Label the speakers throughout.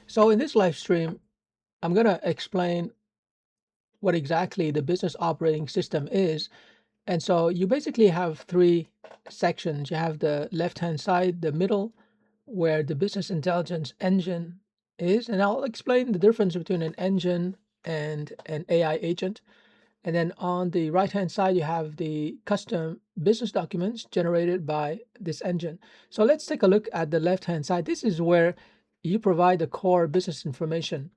Speaker 1: So in this live stream, I'm going to explain what exactly the business operating system is. And so you basically have three sections. You have the left-hand side, the middle, where the business intelligence engine is. And I'll explain the difference between an engine and an AI agent. And then on the right-hand side, you have the custom business documents generated by this engine. So let's take a look at the left-hand side. This is where you provide the core business information.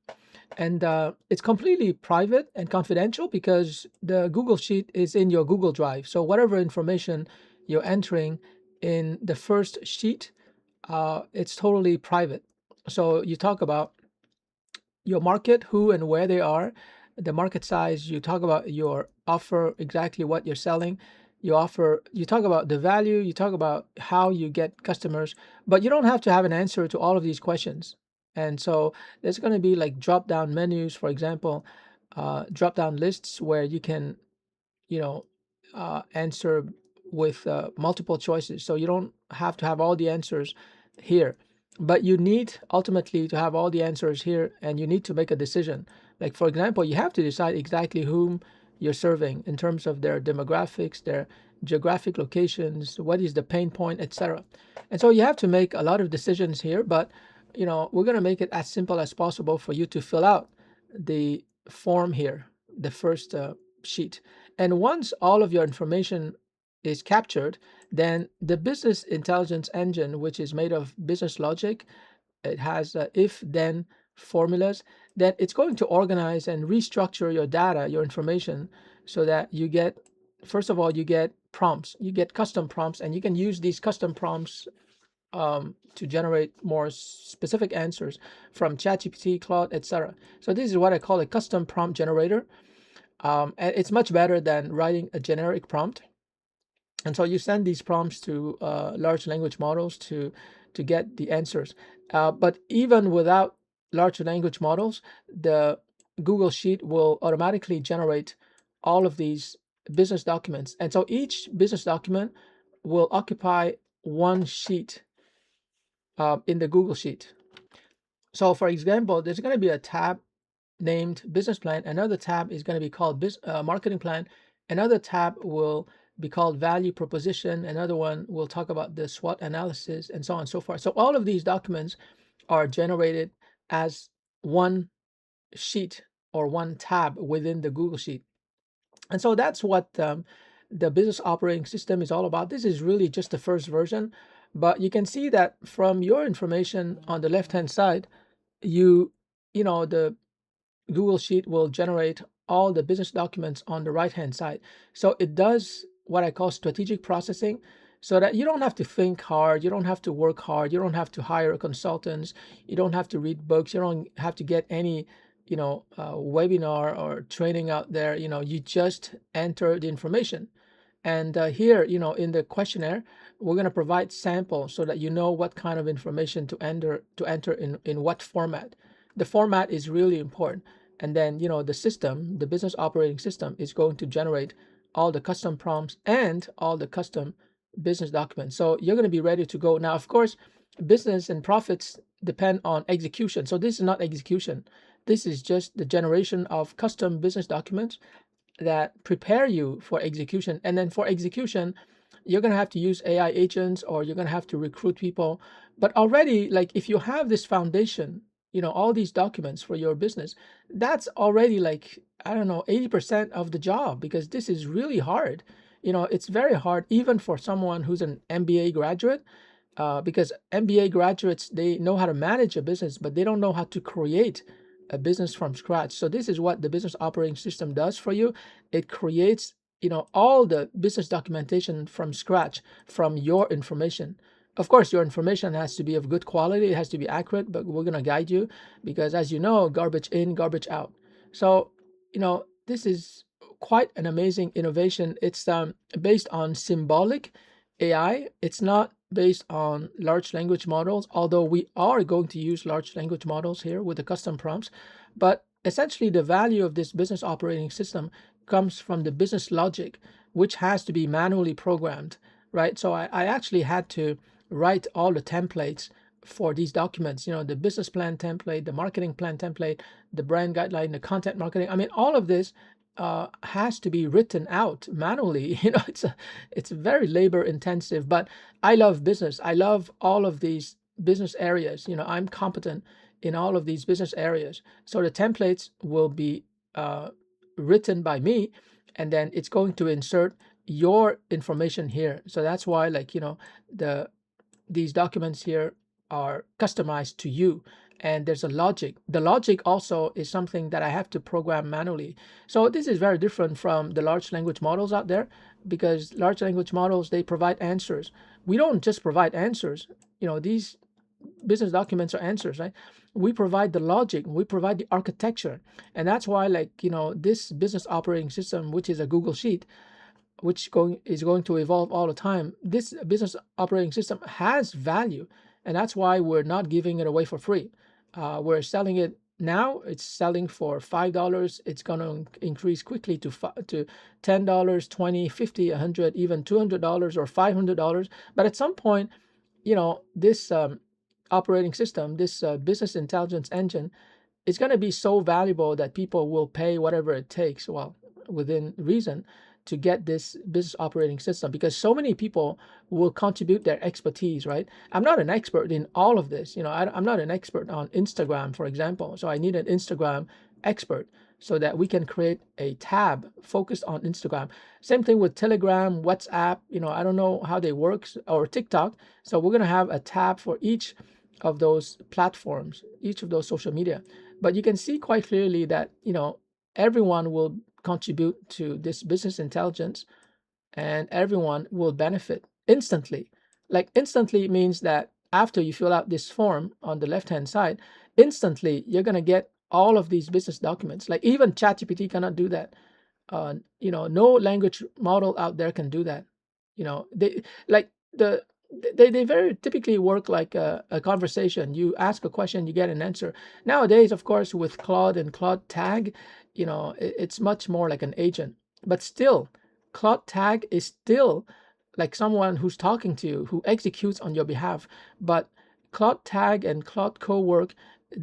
Speaker 1: And it's completely private and confidential because the Google Sheet is in your Google Drive. So whatever information you're entering in the first sheet, it's totally private. So you talk about your market, who and where they are, the market size. You talk about your offer, exactly what you're selling. You offer, you talk about the value, you talk about how you get customers, but you don't have to have an answer to all of these questions. And so there's going to be like drop down menus, for example, drop down lists where you can, you know, answer with multiple choices. So you don't have to have all the answers here, but you need ultimately to have all the answers here, and you need to make a decision. Like, for example, you have to decide exactly whom you're serving in terms of their demographics, their geographic locations, what is the pain point, etc. And so you have to make a lot of decisions here, but we're going to make it as simple as possible for you to fill out the form here, the first sheet. And once all of your information is captured, then the business intelligence engine, which is made of business logic, it has if then formulas, then it's going to organize and restructure your data, your information, so that you get, first of all, you get prompts, you get custom prompts, and you can use these custom prompts to generate more specific answers from ChatGPT, Claude, etc. So this is what I call a custom prompt generator. And it's much better than writing a generic prompt. And so you send these prompts to large language models to get the answers. But even without large language models, the Google Sheet will automatically generate all of these business documents. And so each business document will occupy one sheet in the Google Sheet. So for example, there's going to be a tab named business plan. Another tab is going to be called marketing plan. Another tab will be called value proposition. Another one will talk about the SWOT analysis, and so on and so forth. So all of these documents are generated as one sheet or one tab within the Google Sheet. And so that's what the business operating system is all about. This is really just the first version, but you can see that from your information on the left hand side, the Google Sheet will generate all the business documents on the right hand side. So it does what I call strategic processing, so that you don't have to think hard, you don't have to work hard, you don't have to hire consultants, you don't have to read books, you don't have to get any webinar or training out there. You just enter the information. And here, in the questionnaire, we're going to provide samples so that you know what kind of information to enter in what format. The format is really important. And then, the system, the business operating system, is going to generate all the custom prompts and all the custom business documents. So you're going to be ready to go. Now, of course, business and profits depend on execution. So this is not execution. This is just the generation of custom business documents that prepare you for execution. And then for execution, you're going to have to use AI agents, or you're going to have to recruit people. But already, like, if you have this foundation, all these documents for your business, that's already, like, I don't know, 80% of the job, because this is really hard. It's very hard even for someone who's an MBA graduate, because MBA graduates, they know how to manage a business, but they don't know how to create a business from scratch. So this is what the business operating system does for you. It creates, all the business documentation from scratch, from your information. Of course, your information has to be of good quality. It has to be accurate, but we're going to guide you because, as you know, garbage in, garbage out. So, this is quite an amazing innovation. It's based on symbolic AI. It's not based on large language models, although we are going to use large language models here with the custom prompts. But essentially, the value of this business operating system comes from the business logic, which has to be manually programmed, right? So I actually had to write all the templates for these documents, the business plan template, the marketing plan template, the brand guideline, the content marketing. I mean, all of this has to be written out manually. It's very labor intensive, but I love business. I love all of these business areas. I'm competent in all of these business areas. So the templates will be uh, written by me, and then it's going to insert your information here. So that's why, like, the these documents here are customized to you, and there's a logic. The logic also is something that I have to program manually. So this is very different from the large language models out there, because large language models, they provide answers. We don't just provide answers. These business documents are answers, right? We provide the logic, we provide the architecture. And that's why, like, this business operating system, which is a Google Sheet, which is going to evolve all the time. This business operating system has value, and that's why we're not giving it away for free. We're selling it now. It's selling for $5. It's going to increase quickly to $10, 20, 50, 100, even $200 or $500. But at some point, this operating system, this business intelligence engine, is going to be so valuable that people will pay whatever it takes, well, within reason, to get this business operating system, because so many people will contribute their expertise, right? I'm not an expert in all of this. I'm not an expert on Instagram, for example. So I need an Instagram expert so that we can create a tab focused on Instagram. Same thing with Telegram, WhatsApp. I don't know how they work, or TikTok. So we're going to have a tab for each of those platforms, each of those social media. But you can see quite clearly that, everyone will contribute to this business intelligence, and everyone will benefit instantly. Like, instantly means that after you fill out this form on the left hand side, instantly you're going to get all of these business documents. Like, even ChatGPT cannot do that. No language model out there can do that. They like they very typically work like a conversation. You ask a question, you get an answer. Nowadays, of course, with Claude and Claude Tag, it's much more like an agent. But still, Claude Tag is still like someone who's talking to you, who executes on your behalf. But Claude Tag and Claude Cowork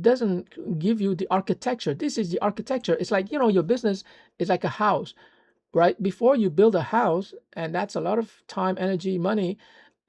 Speaker 1: doesn't give you the architecture. This is the architecture. It's like, your business is like a house, right? Before you build a house, and that's a lot of time, energy, money,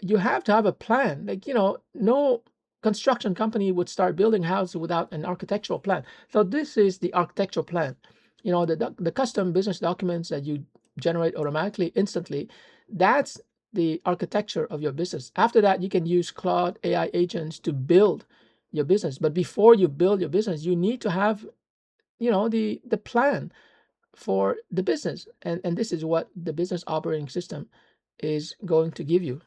Speaker 1: you have to have a plan. Like, no construction company would start building houses without an architectural plan. So this is the architectural plan. The custom business documents that you generate automatically, instantly, that's the architecture of your business. After that, you can use Claude AI agents to build your business. But before you build your business, you need to have, the plan for the business. And this is what the business operating system is going to give you.